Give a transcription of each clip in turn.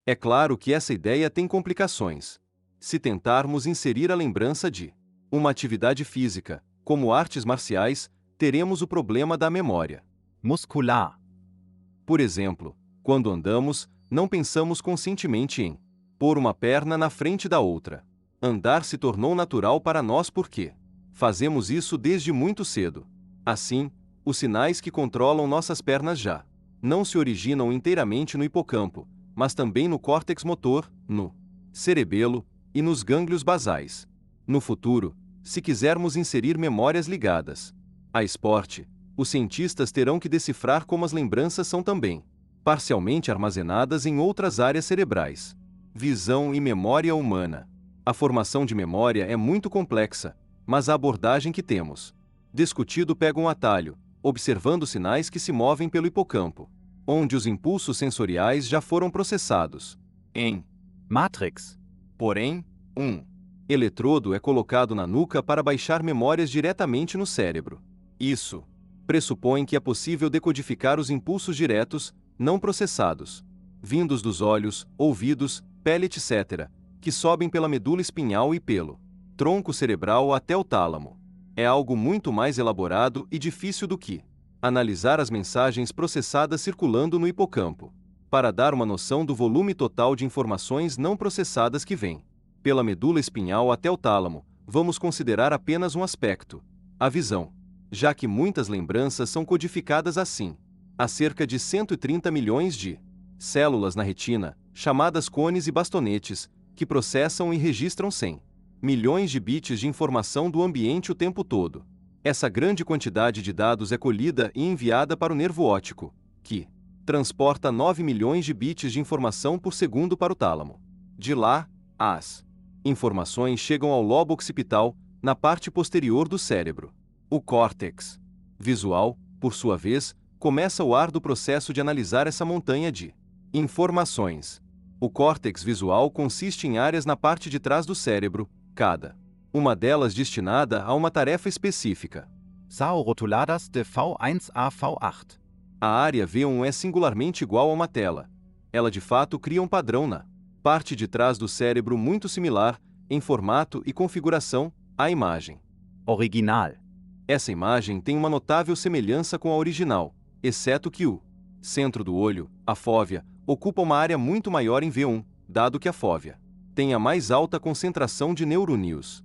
É claro que essa ideia tem complicações. Se tentarmos inserir a lembrança de uma atividade física, como artes marciais, teremos o problema da memória muskular, Por exemplo, quando andamos, não pensamos conscientemente em pôr uma perna na frente da outra. Andar se tornou natural para nós porque fazemos isso desde muito cedo. Assim, os sinais que controlam nossas pernas já não se originam inteiramente no hipocampo, mas também no córtex motor, no cerebelo e nos gânglios basais. No futuro, se quisermos inserir memórias ligadas a esporte, os cientistas terão que decifrar como as lembranças são também parcialmente armazenadas em outras áreas cerebrais. Visão e memória humana. A formação de memória é muito complexa, mas a abordagem que temos discutido pega um atalho, observando sinais que se movem pelo hipocampo, onde os impulsos sensoriais já foram processados. Em Matrix, Porém, um eletrodo é colocado na nuca para baixar memórias diretamente no cérebro. Isso pressupõe que é possível decodificar os impulsos diretos, não processados, vindos dos olhos, ouvidos, pele, etc., que sobem pela medula espinhal e pelo tronco cerebral até o tálamo. É algo muito mais elaborado e difícil do que analisar as mensagens processadas circulando no hipocampo. Para dar uma noção do volume total de informações não processadas que vêm pela medula espinhal até o tálamo, vamos considerar apenas um aspecto: a visão, já que muitas lembranças são codificadas assim. Há cerca de 130 milhões de células na retina, chamadas cones e bastonetes, que processam e registram 100 milhões de bits de informação do ambiente o tempo todo. Essa grande quantidade de dados é colhida e enviada para o nervo óptico, que transporta 9 milhões de bits de informação por segundo para o tálamo. De lá, as informações chegam ao lobo occipital, na parte posterior do cérebro. O córtex visual, por sua vez, começa o árduo processo de analisar essa montanha de informações. O córtex visual consiste em áreas na parte de trás do cérebro, cada uma delas destinada a uma tarefa específica. são rotuladas de V1 a V8. A área V1 é singularmente igual a uma tela. Ela de fato cria um padrão na parte de trás do cérebro muito similar, em formato e configuração, à imagem Original, Essa imagem tem uma notável semelhança com a original, exceto que o centro do olho, a fóvea, ocupa uma área muito maior em V1, dado que a fóvea tem a mais alta concentração de neurônios.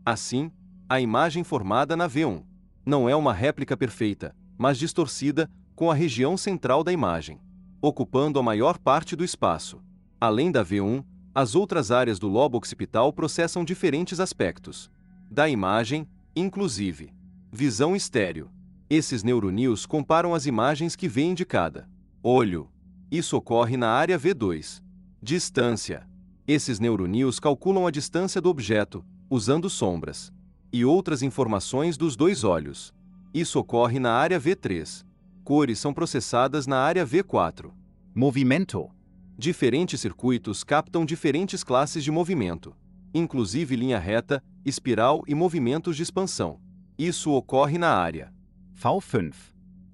Assim, a imagem formada na V1 não é uma réplica perfeita, mas distorcida, com a região central da imagem ocupando a maior parte do espaço. Além da V1, as outras áreas do lobo occipital processam diferentes aspectos da imagem, inclusive visão estéreo. Esses neurônios comparam as imagens que vêm de cada olho. Isso ocorre na área V2. Distância. Esses neurônios calculam a distância do objeto, usando sombras e outras informações dos dois olhos. Isso ocorre na área V3. Cores são processadas na área V4. movimento, Diferentes circuitos captam diferentes classes de movimento, inclusive linha reta, espiral e movimentos de expansão. Isso ocorre na área V5,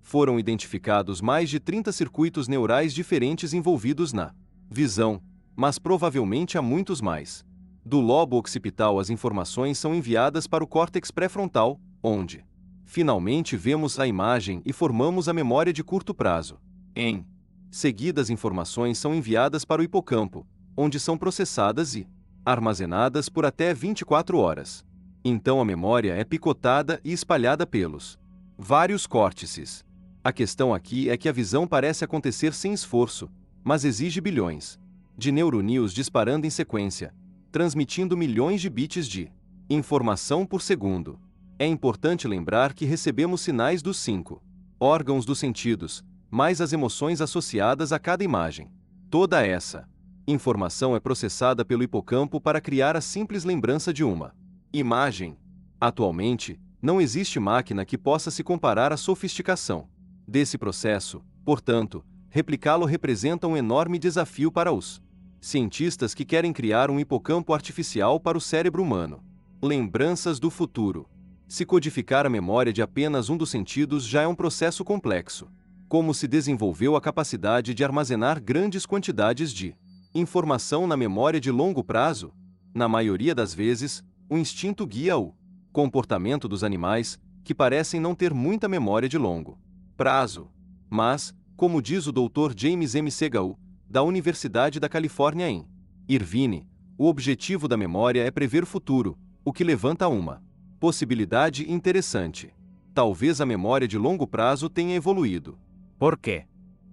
Foram identificados mais de 30 circuitos neurais diferentes envolvidos na visão, mas provavelmente há muitos mais. Do lobo occipital as informações são enviadas para o córtex pré-frontal, onde finalmente vemos a imagem e formamos a memória de curto prazo. Em seguida, as informações são enviadas para o hipocampo, onde são processadas e armazenadas por até 24 horas. Então a memória é picotada e espalhada pelos vários córtices. A questão aqui é que a visão parece acontecer sem esforço, mas exige bilhões de neurônios disparando em sequência, transmitindo milhões de bits de informação por segundo. É importante lembrar que recebemos sinais dos 5 órgãos dos sentidos, mais as emoções associadas a cada imagem. Toda essa informação é processada pelo hipocampo para criar a simples lembrança de uma imagem. Atualmente, não existe máquina que possa se comparar à sofisticação desse processo, portanto, replicá-lo representa um enorme desafio para os cientistas que querem criar um hipocampo artificial para o cérebro humano. Lembranças do futuro. Se codificar a memória de apenas um dos sentidos já é um processo complexo. Como se desenvolveu a capacidade de armazenar grandes quantidades de Informação na memória de longo prazo? Na maioria das vezes, o instinto guia o comportamento dos animais, que parecem não ter muita memória de longo prazo. Mas, como diz o Dr. James M. Segal, da Universidade da Califórnia em Irvine, o objetivo da memória é prever o futuro, o que levanta uma possibilidade interessante. Talvez a memória de longo prazo tenha evoluído. Por quê?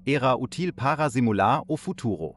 Era útil para simular o futuro.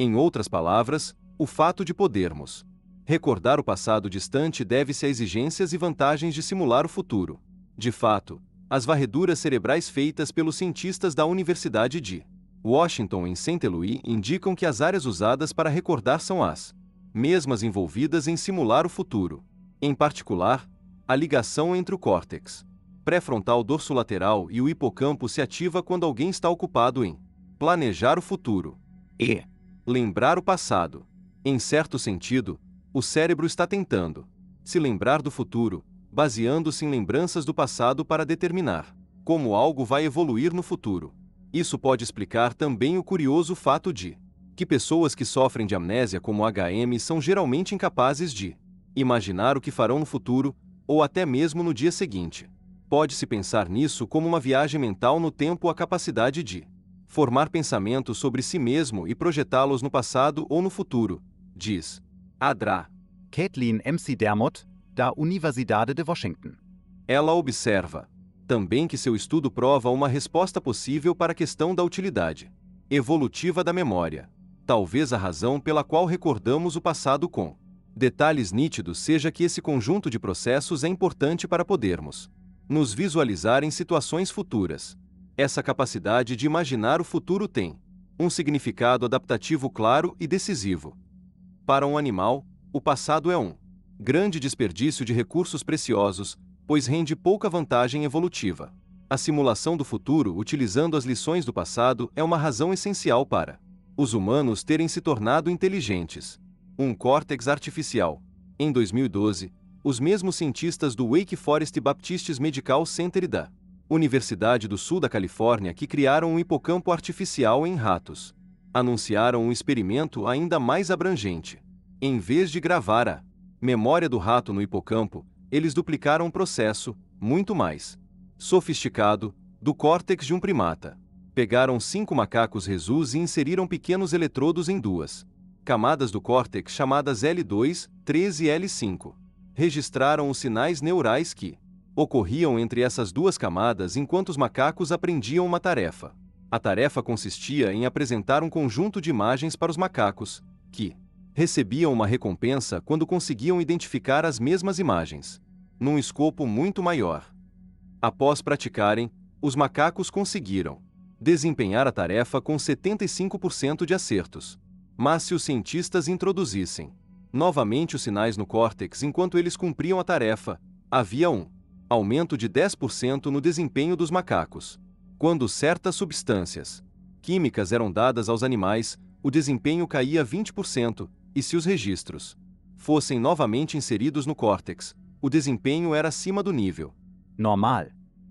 Em outras palavras, o fato de podermos recordar o passado distante deve-se a exigências e vantagens de simular o futuro. De fato, as varreduras cerebrais feitas pelos cientistas da Universidade de Washington em St. Louis indicam que as áreas usadas para recordar são as mesmas envolvidas em simular o futuro. Em particular, a ligação entre o córtex pré-frontal dorsolateral e o hipocampo se ativa quando alguém está ocupado em planejar o futuro E. lembrar o passado. Em certo sentido, o cérebro está tentando se lembrar do futuro, baseando-se em lembranças do passado para determinar como algo vai evoluir no futuro. Isso pode explicar também o curioso fato de que pessoas que sofrem de amnésia como HM são geralmente incapazes de imaginar o que farão no futuro, ou até mesmo no dia seguinte. Pode-se pensar nisso como uma viagem mental no tempo, a capacidade de formar pensamentos sobre si mesmo e projetá-los no passado ou no futuro, diz Adra. Kathleen McDermott, da Universidade de Washington. Ela observa também que seu estudo prova uma resposta possível para a questão da utilidade evolutiva da memória. Talvez a razão pela qual recordamos o passado com detalhes nítidos seja que esse conjunto de processos é importante para podermos nos visualizar em situações futuras. Essa capacidade de imaginar o futuro tem um significado adaptativo claro e decisivo. Para um animal, o passado é um grande desperdício de recursos preciosos, pois rende pouca vantagem evolutiva. A simulação do futuro utilizando as lições do passado é uma razão essencial para os humanos terem se tornado inteligentes. Um córtex artificial. Em 2012, os mesmos cientistas do Wake Forest Baptist Medical Center e da Universidade do Sul da Califórnia que criaram um hipocampo artificial em ratos anunciaram um experimento ainda mais abrangente. Em vez de gravar a memória do rato no hipocampo, eles duplicaram um processo, muito mais sofisticado, do córtex de um primata. Pegaram 5 macacos rhesus e inseriram pequenos eletrodos em 2 camadas do córtex chamadas L2, 13 e L5. Registraram os sinais neurais que ocorriam entre essas 2 camadas enquanto os macacos aprendiam uma tarefa. A tarefa consistia em apresentar um conjunto de imagens para os macacos, que recebiam uma recompensa quando conseguiam identificar as mesmas imagens, num escopo muito maior. Após praticarem, os macacos conseguiram desempenhar a tarefa com 75% de acertos. Mas se os cientistas introduzissem novamente os sinais no córtex enquanto eles cumpriam a tarefa, havia um aumento de 10% no desempenho dos macacos. Quando certas substâncias químicas eram dadas aos animais, o desempenho caía 20%, e se os registros fossem novamente inseridos no córtex, o desempenho era acima do nível Normal.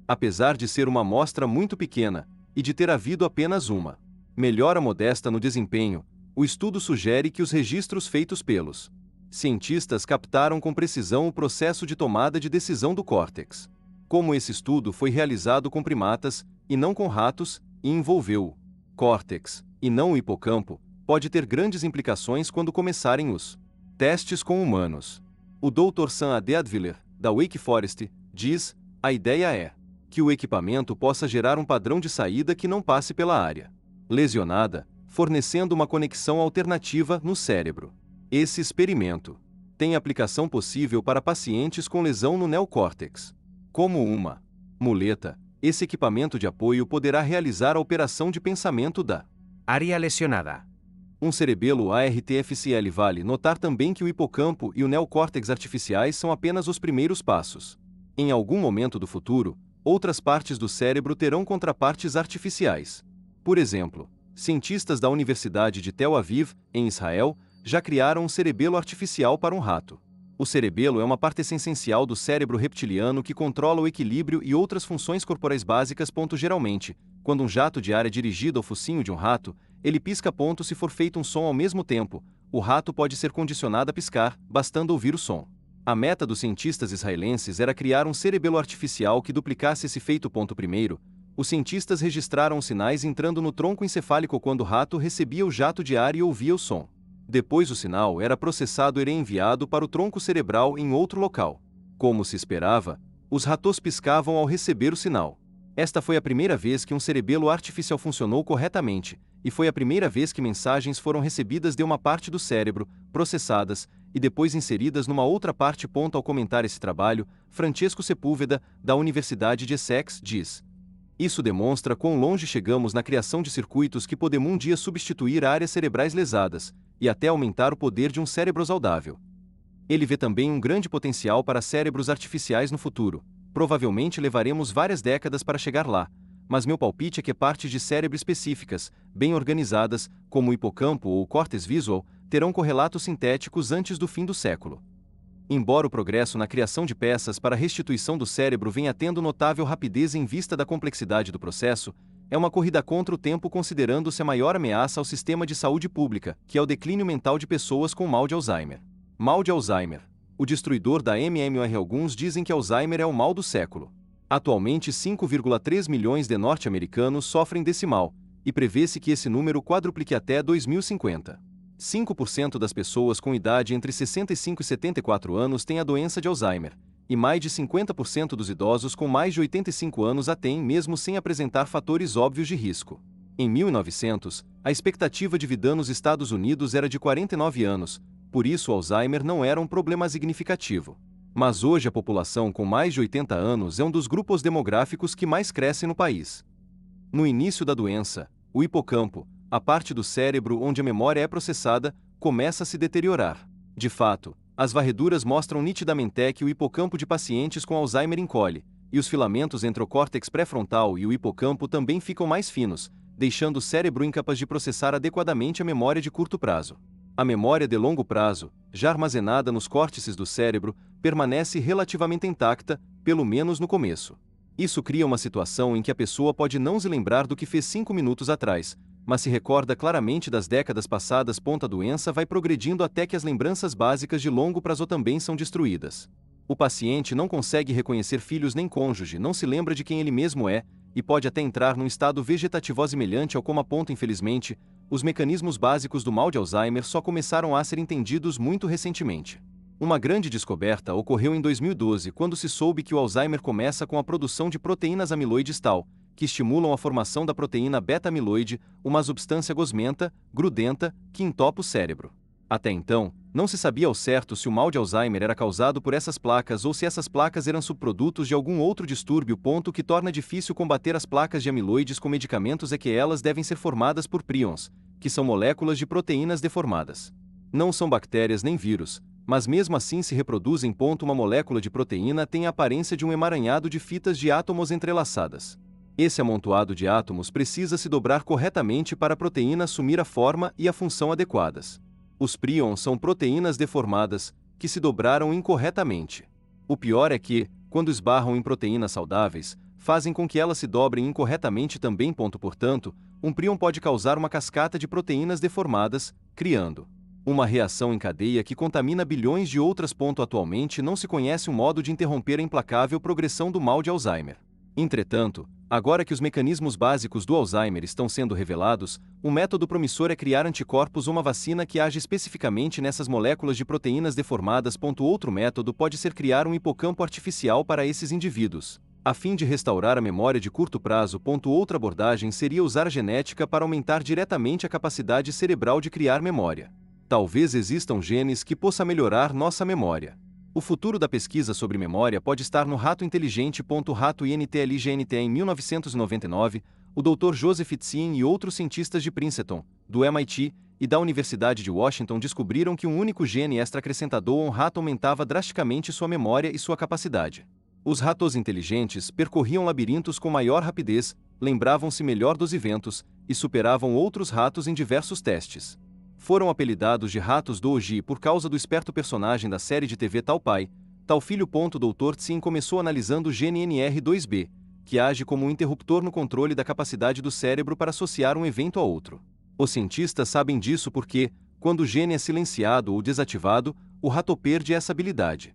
Apesar de ser uma amostra muito pequena, e de ter havido apenas uma melhora modesta no desempenho, o estudo sugere que os registros feitos pelos cientistas captaram com precisão o processo de tomada de decisão do córtex. Como esse estudo foi realizado com primatas, e não com ratos, e envolveu o córtex, e não o hipocampo, pode ter grandes implicações quando começarem os testes com humanos. O Dr. Sam A. Deadviller, da Wake Forest, diz: a ideia é que o equipamento possa gerar um padrão de saída que não passe pela área lesionada, fornecendo uma conexão alternativa no cérebro. Esse experimento tem aplicação possível para pacientes com lesão no neocórtex. Como uma muleta, esse equipamento de apoio poderá realizar a operação de pensamento da área lesionada. Um cerebelo ARTFCL. Vale notar também que o hipocampo e o neocórtex artificiais são apenas os primeiros passos. Em algum momento do futuro, outras partes do cérebro terão contrapartes artificiais. Por exemplo, cientistas da Universidade de Tel Aviv, em Israel, já criaram um cerebelo artificial para um rato. O cerebelo é uma parte essencial do cérebro reptiliano que controla o equilíbrio e outras funções corporais básicas. Geralmente, quando um jato de ar é dirigido ao focinho de um rato, ele pisca. Se for feito um som ao mesmo tempo, o rato pode ser condicionado a piscar, bastando ouvir o som. A meta dos cientistas israelenses era criar um cerebelo artificial que duplicasse esse feito. Primeiro, os cientistas registraram os sinais entrando no tronco encefálico quando o rato recebia o jato de ar e ouvia o som. Depois o sinal era processado e reenviado para o tronco cerebral em outro local. Como se esperava, os ratos piscavam ao receber o sinal. Esta foi a primeira vez que um cerebelo artificial funcionou corretamente, e foi a primeira vez que mensagens foram recebidas de uma parte do cérebro, processadas, e depois inseridas numa outra parte. Ao comentar esse trabalho, Francesco Sepúlveda, da Universidade de Essex, diz: isso demonstra quão longe chegamos na criação de circuitos que podemos um dia substituir áreas cerebrais lesadas, e até aumentar o poder de um cérebro saudável. Ele vê também um grande potencial para cérebros artificiais no futuro. Provavelmente levaremos várias décadas para chegar lá, mas meu palpite é que partes de cérebro específicas, bem organizadas, como o hipocampo ou o córtex visual, terão correlatos sintéticos antes do fim do século. Embora o progresso na criação de peças para a restituição do cérebro venha tendo notável rapidez em vista da complexidade do processo, é uma corrida contra o tempo considerando-se a maior ameaça ao sistema de saúde pública, que é o declínio mental de pessoas com mal de Alzheimer. Mal de Alzheimer, o destruidor da MMR. Alguns dizem que Alzheimer é o mal do século. Atualmente 5,3 milhões de norte-americanos sofrem desse mal, e prevê-se que esse número quadruplique até 2050. 5% das pessoas com idade entre 65 e 74 anos têm a doença de Alzheimer, e mais de 50% dos idosos com mais de 85 anos a têm mesmo sem apresentar fatores óbvios de risco. Em 1900, a expectativa de vida nos Estados Unidos era de 49 anos, por isso o Alzheimer não era um problema significativo. Mas hoje a população com mais de 80 anos é um dos grupos demográficos que mais crescem no país. No início da doença, o hipocampo, a parte do cérebro onde a memória é processada, começa a se deteriorar. De fato, as varreduras mostram nitidamente que o hipocampo de pacientes com Alzheimer encolhe, e os filamentos entre o córtex pré-frontal e o hipocampo também ficam mais finos, deixando o cérebro incapaz de processar adequadamente a memória de curto prazo. A memória de longo prazo, já armazenada nos córtices do cérebro, permanece relativamente intacta, pelo menos no começo. Isso cria uma situação em que a pessoa pode não se lembrar do que fez 5 minutos atrás, mas se recorda claramente das décadas passadas. A doença vai progredindo até que as lembranças básicas de longo prazo também são destruídas. O paciente não consegue reconhecer filhos nem cônjuge, não se lembra de quem ele mesmo é, e pode até entrar num estado vegetativo semelhante ao coma. Infelizmente, os mecanismos básicos do mal de Alzheimer só começaram a ser entendidos muito recentemente. Uma grande descoberta ocorreu em 2012 quando se soube que o Alzheimer começa com a produção de proteínas amiloides tal, que estimulam a formação da proteína beta-amiloide, uma substância gosmenta, grudenta, que entope o cérebro. Até então, não se sabia ao certo se o mal de Alzheimer era causado por essas placas ou se essas placas eram subprodutos de algum outro distúrbio. O que torna difícil combater as placas de amiloides com medicamentos é que elas devem ser formadas por prions, que são moléculas de proteínas deformadas. Não são bactérias nem vírus, mas mesmo assim se reproduzem. Uma molécula de proteína tem a aparência de um emaranhado de fitas de átomos entrelaçadas. Esse amontoado de átomos precisa se dobrar corretamente para a proteína assumir a forma e a função adequadas. Os prions são proteínas deformadas, que se dobraram incorretamente. O pior é que, quando esbarram em proteínas saudáveis, fazem com que elas se dobrem incorretamente também. Portanto, um prion pode causar uma cascata de proteínas deformadas, criando uma reação em cadeia que contamina bilhões de outras. Atualmente não se conhece um modo de interromper a implacável progressão do mal de Alzheimer. Entretanto, agora que os mecanismos básicos do Alzheimer estão sendo revelados, um método promissor é criar anticorpos ou uma vacina que age especificamente nessas moléculas de proteínas deformadas. Outro método pode ser criar um hipocampo artificial para esses indivíduos, a fim de restaurar a memória de curto prazo. Outra abordagem seria usar a genética para aumentar diretamente a capacidade cerebral de criar memória. Talvez existam genes que possam melhorar nossa memória. O futuro da pesquisa sobre memória pode estar no rato inteligente. Rato INTLIGNT. Em 1999, o Dr. Joseph Tsien e outros cientistas de Princeton, do MIT e da Universidade de Washington descobriram que um único gene extra-acrescentado a um rato aumentava drasticamente sua memória e sua capacidade. Os ratos inteligentes percorriam labirintos com maior rapidez, lembravam-se melhor dos eventos e superavam outros ratos em diversos testes. Foram apelidados de ratos Doji por causa do esperto personagem da série de TV Tal Pai, Tal Filho. Dr. Tsien começou analisando o gene NR2B, que age como um interruptor no controle da capacidade do cérebro para associar um evento a outro. Os cientistas sabem disso porque, quando o gene é silenciado ou desativado, o rato perde essa habilidade.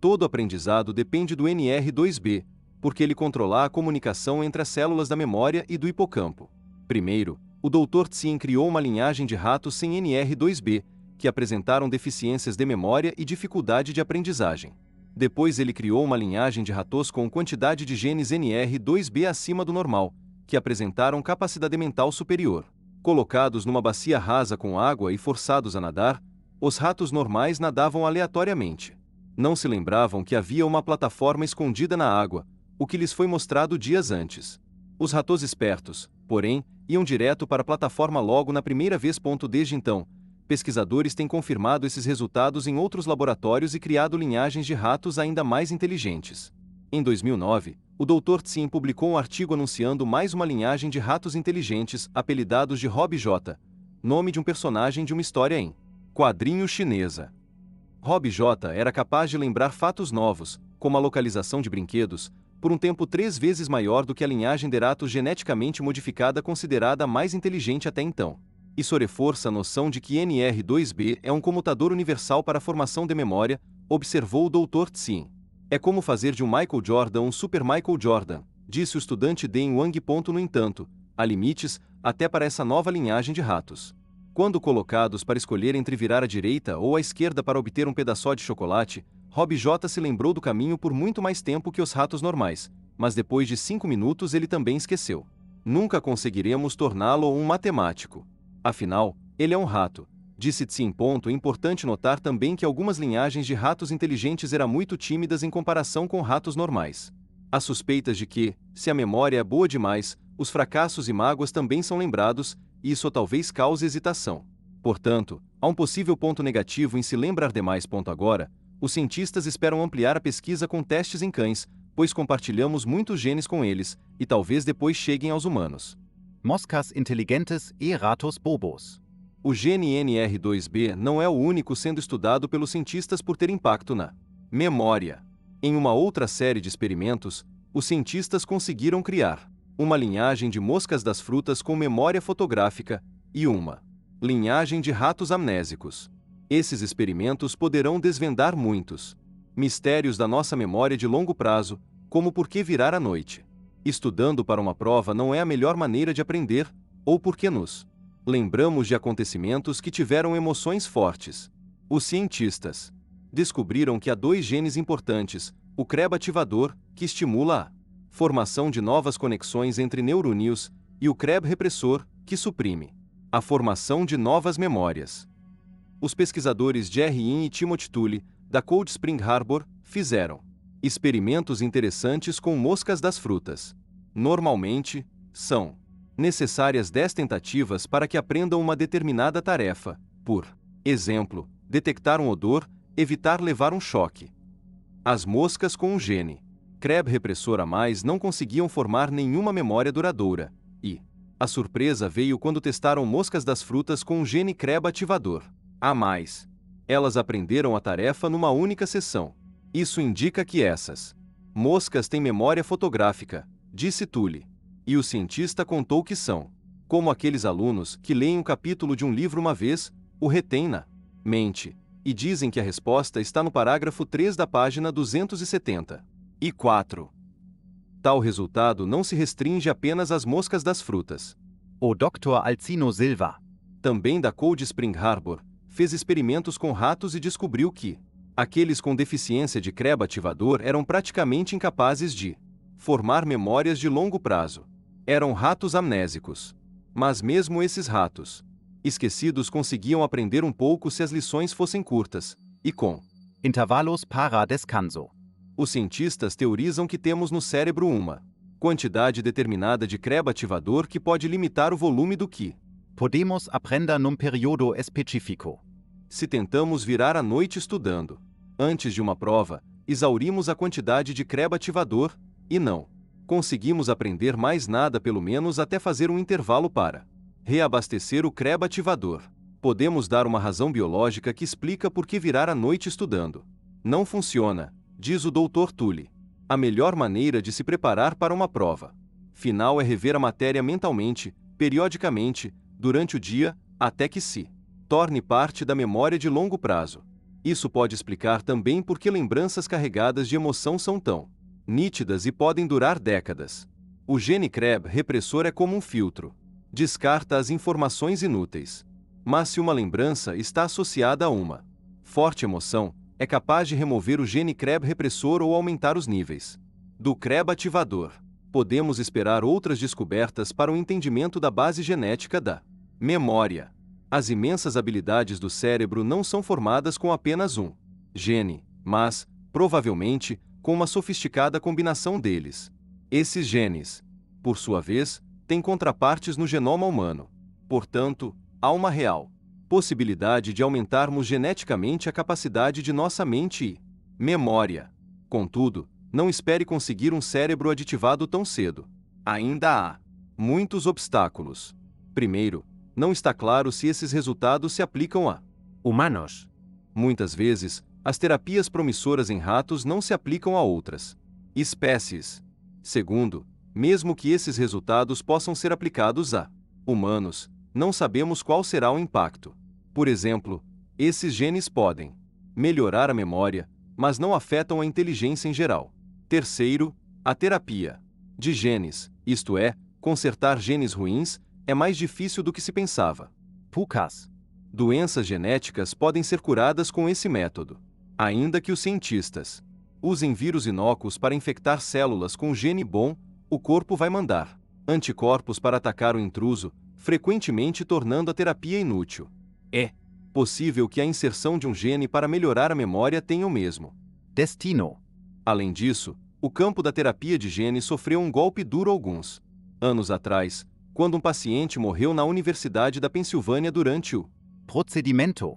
Todo aprendizado depende do NR2B, porque ele controla a comunicação entre as células da memória e do hipocampo. Primeiro, o Dr. Tsin criou uma linhagem de ratos sem NR2B, que apresentaram deficiências de memória e dificuldade de aprendizagem. Depois ele criou uma linhagem de ratos com quantidade de genes NR2B acima do normal, que apresentaram capacidade mental superior. Colocados numa bacia rasa com água e forçados a nadar, os ratos normais nadavam aleatoriamente. Não se lembravam que havia uma plataforma escondida na água, o que lhes foi mostrado dias antes. Os ratos espertos, porém, iam direto para a plataforma logo na primeira vez. Desde então, pesquisadores têm confirmado esses resultados em outros laboratórios e criado linhagens de ratos ainda mais inteligentes. Em 2009, o Dr. Tsin publicou um artigo anunciando mais uma linhagem de ratos inteligentes, apelidados de Rob J., nome de um personagem de uma história em quadrinho chinesa. Rob J. era capaz de lembrar fatos novos, como a localização de brinquedos, por um tempo 3 vezes maior do que a linhagem de ratos geneticamente modificada considerada a mais inteligente até então. Isso reforça a noção de que NR2B é um comutador universal para a formação de memória, observou o Dr. Tsin. É como fazer de um Michael Jordan um Super Michael Jordan, disse o estudante Deng Wang. No entanto, há limites, até para essa nova linhagem de ratos. Quando colocados para escolher entre virar à direita ou à esquerda para obter um pedaço de chocolate, Rob J. se lembrou do caminho por muito mais tempo que os ratos normais, mas depois de 5 minutos ele também esqueceu. Nunca conseguiremos torná-lo um matemático. Afinal, ele é um rato, disse Tsin. É importante notar também que algumas linhagens de ratos inteligentes eram muito tímidas em comparação com ratos normais. Há suspeitas de que, se a memória é boa demais, os fracassos e mágoas também são lembrados, e isso talvez cause hesitação. Portanto, há um possível ponto negativo em se lembrar demais. Agora, os cientistas esperam ampliar a pesquisa com testes em cães, pois compartilhamos muitos genes com eles, e talvez depois cheguem aos humanos. Moscas inteligentes e ratos bobos. O gene NR2B não é o único sendo estudado pelos cientistas por ter impacto na memória. Em uma outra série de experimentos, os cientistas conseguiram criar uma linhagem de moscas das frutas com memória fotográfica e uma linhagem de ratos amnésicos. Esses experimentos poderão desvendar muitos mistérios da nossa memória de longo prazo, como por que virar à noite. Estudando para uma prova não é a melhor maneira de aprender, ou porque nos lembramos de acontecimentos que tiveram emoções fortes. Os cientistas descobriram que há 2 genes importantes, o CREB ativador, que estimula a formação de novas conexões entre neurônios, e o CREB repressor, que suprime a formação de novas memórias. Os pesquisadores Jerry Yin e Timothy Tully, da Cold Spring Harbor, fizeram experimentos interessantes com moscas das frutas. Normalmente, são necessárias 10 tentativas para que aprendam uma determinada tarefa, por exemplo, detectar um odor, evitar levar um choque. As moscas com um gene CREB repressor a mais não conseguiam formar nenhuma memória duradoura, e a surpresa veio quando testaram moscas das frutas com um gene CREB ativador a mais. Elas aprenderam a tarefa numa única sessão. Isso indica que essas moscas têm memória fotográfica, disse Tully. E o cientista contou que são como aqueles alunos que leem um capítulo de um livro uma vez, o retêm na mente, e dizem que a resposta está no parágrafo 3 da página 274. Tal resultado não se restringe apenas às moscas das frutas. O Dr. Alcino Silva, também da Cold Spring Harbor, fez experimentos com ratos e descobriu que aqueles com deficiência de CREB ativador eram praticamente incapazes de formar memórias de longo prazo. Eram ratos amnésicos. Mas mesmo esses ratos esquecidos conseguiam aprender um pouco se as lições fossem curtas, e com intervalos para descanso. Os cientistas teorizam que temos no cérebro uma quantidade determinada de CREB ativador que pode limitar o volume do que podemos aprender num período específico. Se tentamos virar à noite estudando antes de uma prova, exaurimos a quantidade de CREB ativador, e não conseguimos aprender mais nada pelo menos até fazer um intervalo para reabastecer o CREB ativador. Podemos dar uma razão biológica que explica por que virar à noite estudando não funciona, diz o Dr. Tully. A melhor maneira de se preparar para uma prova final é rever a matéria mentalmente, periodicamente, durante o dia, até que se torne parte da memória de longo prazo. Isso pode explicar também por que lembranças carregadas de emoção são tão nítidas e podem durar décadas. O gene CREB repressor é como um filtro. Descarta as informações inúteis. Mas se uma lembrança está associada a uma forte emoção, é capaz de remover o gene CREB repressor ou aumentar os níveis do CREB ativador. Podemos esperar outras descobertas para o entendimento da base genética da memória. As imensas habilidades do cérebro não são formadas com apenas um gene, mas, provavelmente, com uma sofisticada combinação deles. Esses genes, por sua vez, têm contrapartes no genoma humano. Portanto, há uma real possibilidade de aumentarmos geneticamente a capacidade de nossa mente e memória. Contudo, não espere conseguir um cérebro aditivado tão cedo. Ainda há muitos obstáculos. Primeiro, não está claro se esses resultados se aplicam a humanos. Muitas vezes, as terapias promissoras em ratos não se aplicam a outras espécies. Segundo, mesmo que esses resultados possam ser aplicados a humanos, não sabemos qual será o impacto. Por exemplo, esses genes podem melhorar a memória, mas não afetam a inteligência em geral. Terceiro, a terapia de genes, isto é, consertar genes ruins, é mais difícil do que se pensava. PUCAs. Doenças genéticas podem ser curadas com esse método. Ainda que os cientistas usem vírus inócuos para infectar células com gene bom, o corpo vai mandar anticorpos para atacar o intruso, frequentemente tornando a terapia inútil. É possível que a inserção de um gene para melhorar a memória tenha o mesmo Destino. Além disso, o campo da terapia de genes sofreu um golpe duro alguns anos atrás, quando um paciente morreu na Universidade da Pensilvânia durante o Procedimento.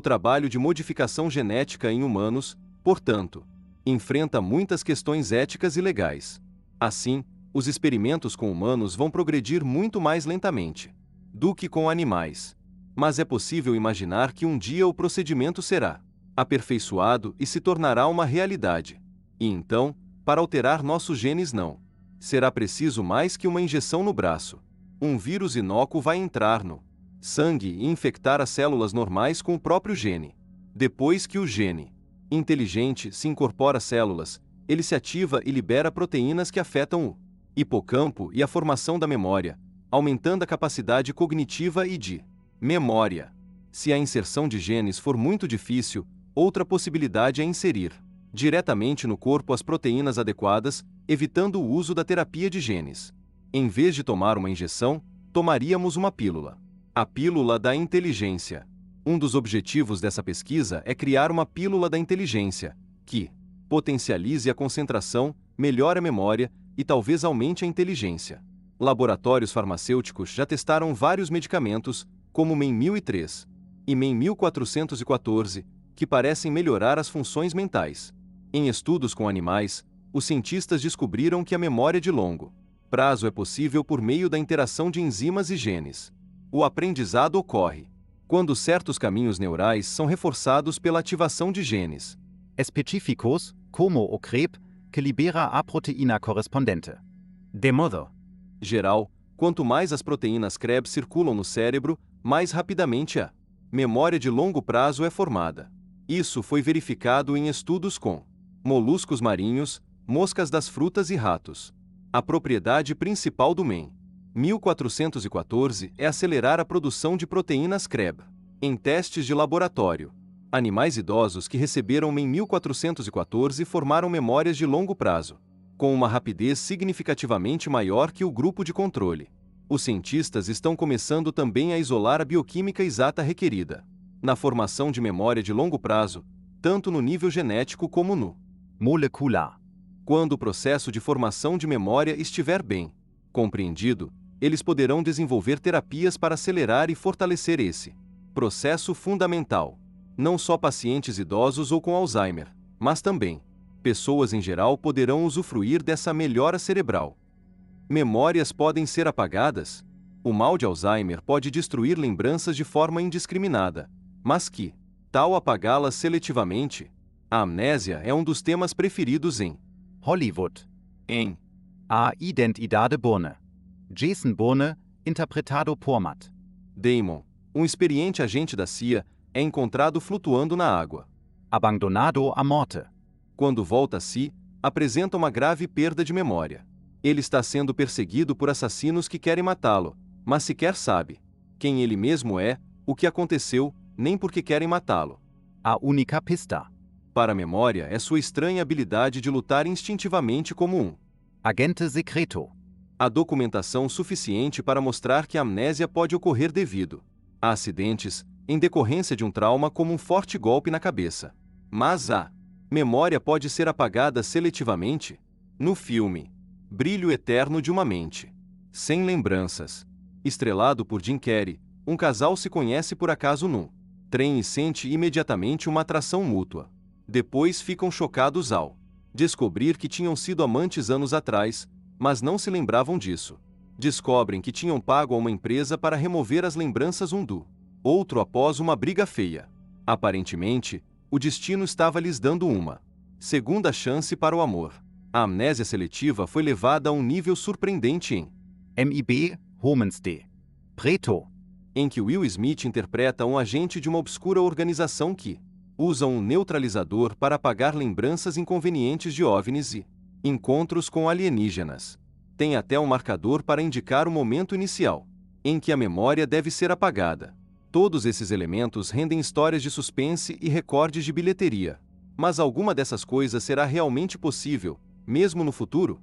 trabalho de modificação genética em humanos, portanto, enfrenta muitas questões éticas e legais. Assim, os experimentos com humanos vão progredir muito mais lentamente do que com animais. Mas é possível imaginar que um dia o procedimento será aperfeiçoado e se tornará uma realidade. E então, para alterar nossos genes não será preciso mais que uma injeção no braço. Um vírus inócuo vai entrar no sangue e infectar as células normais com o próprio gene. Depois que o gene inteligente se incorpora às células, ele se ativa e libera proteínas que afetam o hipocampo e a formação da memória, aumentando a capacidade cognitiva e de memória. Se a inserção de genes for muito difícil, outra possibilidade é inserir diretamente no corpo as proteínas adequadas, evitando o uso da terapia de genes. Em vez de tomar uma injeção, tomaríamos uma pílula. A pílula da inteligência. Um dos objetivos dessa pesquisa é criar uma pílula da inteligência, que potencialize a concentração, melhore a memória e talvez aumente a inteligência. Laboratórios farmacêuticos já testaram vários medicamentos, como o MEN 1003 e MEN 1414, que parecem melhorar as funções mentais. Em estudos com animais, os cientistas descobriram que a memória de longo prazo é possível por meio da interação de enzimas e genes. O aprendizado ocorre quando certos caminhos neurais são reforçados pela ativação de genes Específicos, como o CREB, que libera a proteína correspondente. De modo geral. Quanto mais as proteínas CREB circulam no cérebro, mais rapidamente a memória de longo prazo é formada. Isso foi verificado em estudos com moluscos marinhos, moscas das frutas e ratos. A propriedade principal do MEN 1414 é acelerar a produção de proteínas CREB. Em testes de laboratório, animais idosos que receberam MEN 1414 formaram memórias de longo prazo, com uma rapidez significativamente maior que o grupo de controle. Os cientistas estão começando também a isolar a bioquímica exata requerida na formação de memória de longo prazo, tanto no nível genético como no molecular. Quando o processo de formação de memória estiver bem compreendido, eles poderão desenvolver terapias para acelerar e fortalecer esse processo fundamental. Não só pacientes idosos ou com Alzheimer, mas também pessoas em geral poderão usufruir dessa melhora cerebral. Memórias podem ser apagadas? O mal de Alzheimer pode destruir lembranças de forma indiscriminada, mas que tal apagá-las seletivamente? A amnésia é um dos temas preferidos em Hollywood. em A Identidade Bourne. Jason Bourne, interpretado por Matt Damon, um experiente agente da CIA, é encontrado flutuando na água. Abandonado à morte. Quando volta a si, apresenta uma grave perda de memória. Ele está sendo perseguido por assassinos que querem matá-lo, mas sequer sabe quem ele mesmo é, o que aconteceu, nem por que querem matá-lo. A única pista. Para a memória é sua estranha habilidade de lutar instintivamente como um Agente secreto. Há documentação suficiente para mostrar que a amnésia pode ocorrer devido a acidentes, em decorrência de um trauma como um forte golpe na cabeça. Mas a memória pode ser apagada seletivamente. No filme Brilho Eterno de uma Mente Sem Lembranças, estrelado por Jim Carrey, um casal se conhece por acaso num trem e sente imediatamente uma atração mútua. Depois ficam chocados ao descobrir que tinham sido amantes anos atrás, mas não se lembravam disso. Descobrem que tinham pago a uma empresa para remover as lembranças um do outro após uma briga feia. Aparentemente, o destino estava lhes dando uma segunda chance para o amor. A amnésia seletiva foi levada a um nível surpreendente em MIB, Homensd. Preto. em que Will Smith interpreta um agente de uma obscura organização que usa um neutralizador para apagar lembranças inconvenientes de OVNIs e encontros com alienígenas. Tem até um marcador para indicar o momento inicial em que a memória deve ser apagada. Todos esses elementos rendem histórias de suspense e recordes de bilheteria. Mas alguma dessas coisas será realmente possível, mesmo no futuro?